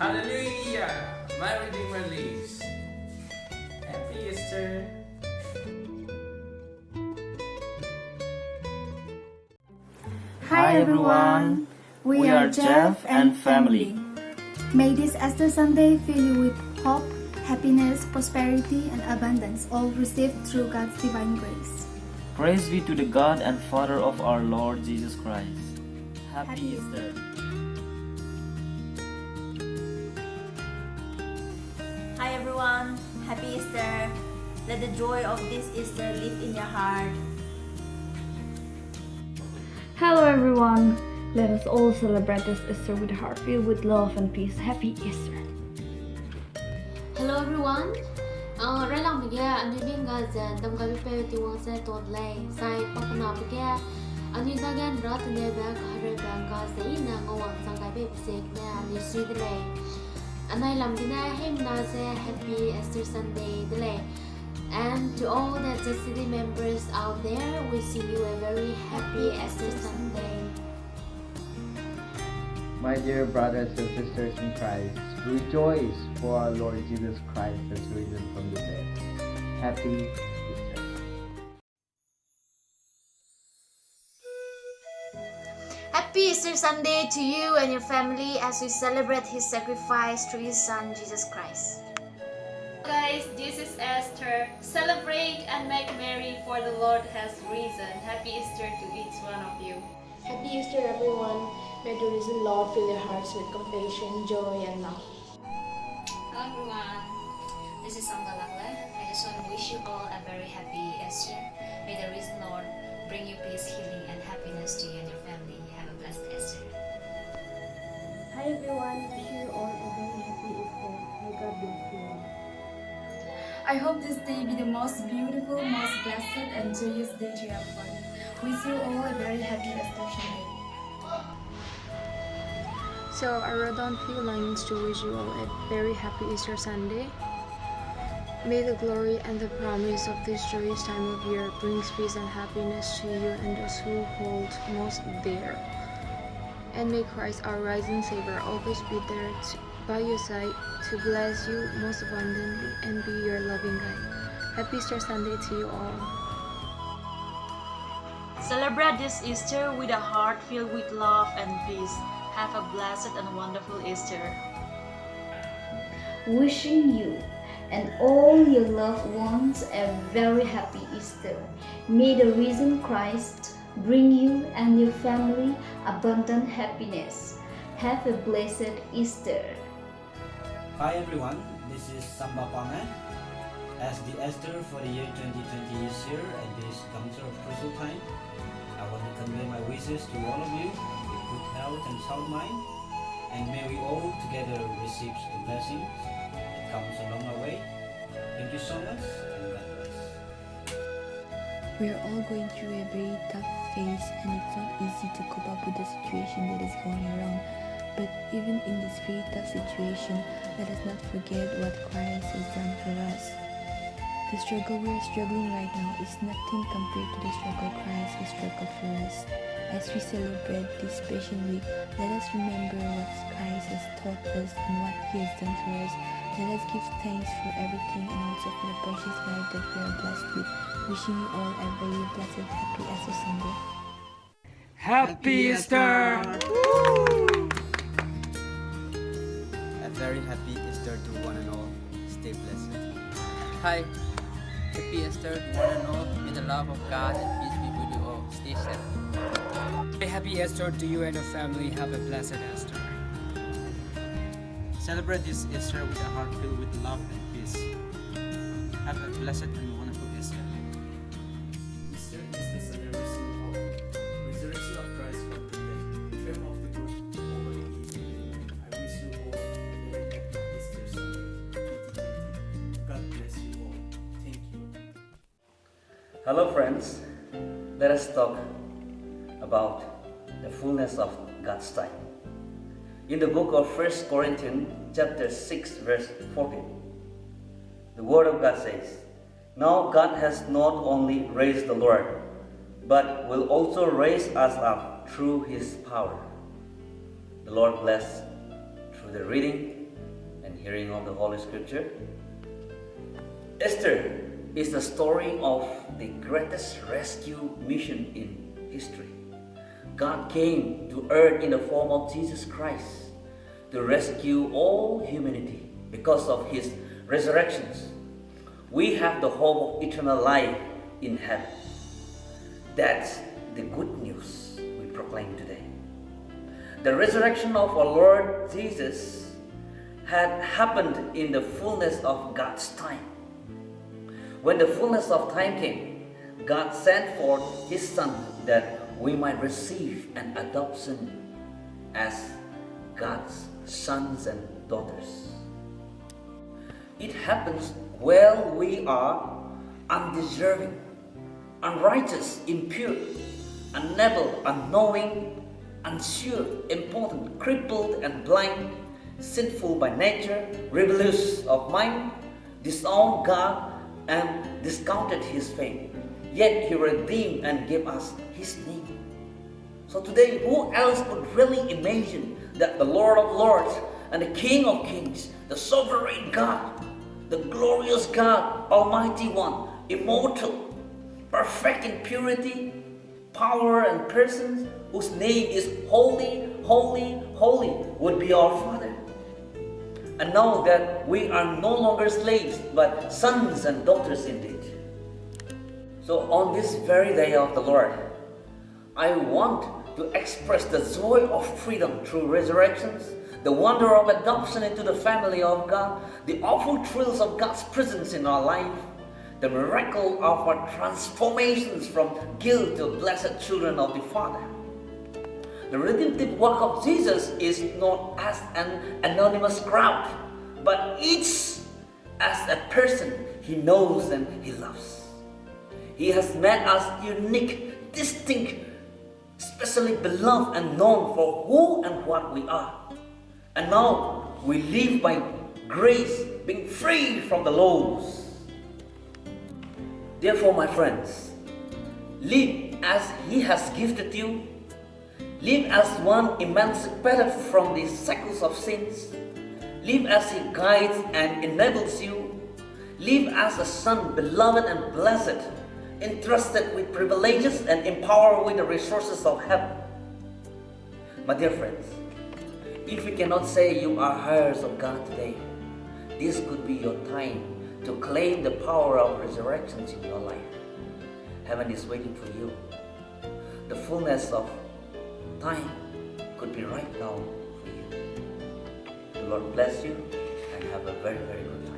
Hallelujah! My Redeemer lives. Happy Easter! Hi everyone, we are Jeff and family. May this Easter Sunday fill you with hope, happiness, prosperity, and abundance, all received through God's divine grace. Praise be to the God and Father of our Lord Jesus Christ. Happy Easter. Hi everyone, Happy Easter. Let the joy of this Easter live in your heart. Hello everyone! Let us all celebrate this Easter with a heart filled with love and peace. Happy Easter! Hello everyone. Rất lòng mình anh đi biết ngờ giờ tâm cái biết tiêu tiêu sẽ tốt lệ sai bắc nào biết kia anh đi ra gan rất nhiều bạn hay bạn có sĩ là ngồi sang cái biết sek nè anh suy đi lệ anh này làm đi nè hem na sẽ Happy Easter Sunday đi lệ. And to all the city members out there, we see you a very happy Easter Sunday. My dear brothers and sisters in Christ, rejoice, for our Lord Jesus Christ has risen from the dead. Happy Easter. Happy Easter Sunday to you and your family as we celebrate His sacrifice through His Son, Jesus Christ. Guys, this is Esther. Celebrate and make merry, for the Lord has risen. Happy Easter to each one of you. Happy Easter, everyone. May the risen Lord fill your hearts with compassion, joy, and love. Hello everyone, this is Sangga Lakle. I just want to wish you all a very happy Easter. May the risen Lord bring you peace, healing, and happiness to you and your family. Have a blessed Easter. Hi everyone, wish you all a very happy Easter. May God bless you all. I hope this day be the most beautiful, most blessed, and joyous day to everyone. Wish you all a very happy Easter Sunday. So I wrote down few lines to wish you all a very happy Easter Sunday. May the glory and the promise of this joyous time of year brings peace and happiness to you and those who hold most dear. And may Christ, our rising Savior, always be there by your side to bless you most abundantly and be your loving guide. Happy Easter Sunday to you all. Celebrate this Easter with a heart filled with love and peace. Have a blessed and wonderful Easter. Wishing you and all your loved ones a very happy Easter. May the risen Christ bring you and your family abundant happiness. Have a blessed Easter. Hi everyone, this is Samba Pame. As the Easter for the year 2020 is here at this juncture of crucial time, I want to convey my wishes to all of you with good health and sound mind, and may we all together receive the blessings that comes along our way. Thank you so much, and God bless. We are all going through a very tough phase, and it's not easy to cope up with the situation that is going around. But even in this very tough situation, let us not forget what Christ has done for us. The struggle we are struggling right now is nothing compared to the struggle Christ has struggled for us. As we celebrate this special week, let us remember what Christ has taught us and what He has done for us. Let us give thanks for everything and also for the precious life that we are blessed with. Wishing you all a very blessed, happy Easter Sunday. Happy Easter! A very happy Easter to one and all. Stay blessed. Hi, happy Easter to one and all. May the love of God and peace be with you all. Stay safe. A happy Easter to you and your family. Have a blessed Easter. Celebrate this Easter with a heart filled with love and peace. Have a blessed and wonderful Easter. Easter is the celebration of resurrection of Christ from the dead, triumph of the good over the evil. I wish you all a very happy Easter Sunday 2020. God bless you all. Thank you. Hello friends, let us talk about the fullness of God's time. In the book of 1 Corinthians chapter 6 verse 14, the word of God says, "Now God has not only raised the Lord, but will also raise us up through His power." The Lord bless through the reading hearing of the Holy Scripture. Esther is the story of the greatest rescue mission in history. God came to earth in the form of Jesus Christ to rescue all humanity because of His resurrections. We have the hope of eternal life in heaven. That's the good news we proclaim today. The resurrection of our Lord Jesus had happened in the fullness of God's time. When the fullness of time came, God sent forth His Son that we might receive an adoption as God's sons and daughters. It happens while we are undeserving, unrighteous, impure, unable, unknowing, unsure, impotent, crippled and blind, sinful by nature, rebellious of mind, disowned God and discounted His faith. Yet He redeemed and gave us His name. So today, who else could really imagine that the Lord of Lords and the King of Kings, the sovereign God, the glorious God, Almighty One, immortal, perfect in purity, power and presence, whose name is Holy, Holy, Holy, would be our Father? And know that we are no longer slaves, but sons and daughters indeed. So on this very day of the Lord, I want to express the joy of freedom through resurrections, the wonder of adoption into the family of God, the awful thrills of God's presence in our life, the miracle of our transformations from guilt to blessed children of the Father. The redemptive work of Jesus is not as an anonymous crowd, but each as a person He knows and He loves. He has made us unique, distinct, specially beloved and known for who and what we are. And now we live by grace, being free from the laws. Therefore, my friends, live as He has gifted you. Live as one emancipated from the shackles of sins. Live as He guides and enables you. Live as a son, beloved and blessed, entrusted with privileges and empowered with the resources of heaven. My dear friends, if you cannot say you are heirs of God today, this could be your time to claim the power of resurrections in your life. Heaven is waiting for you. The fullness of time could be right now for you. The Lord bless you and have a very, very good day.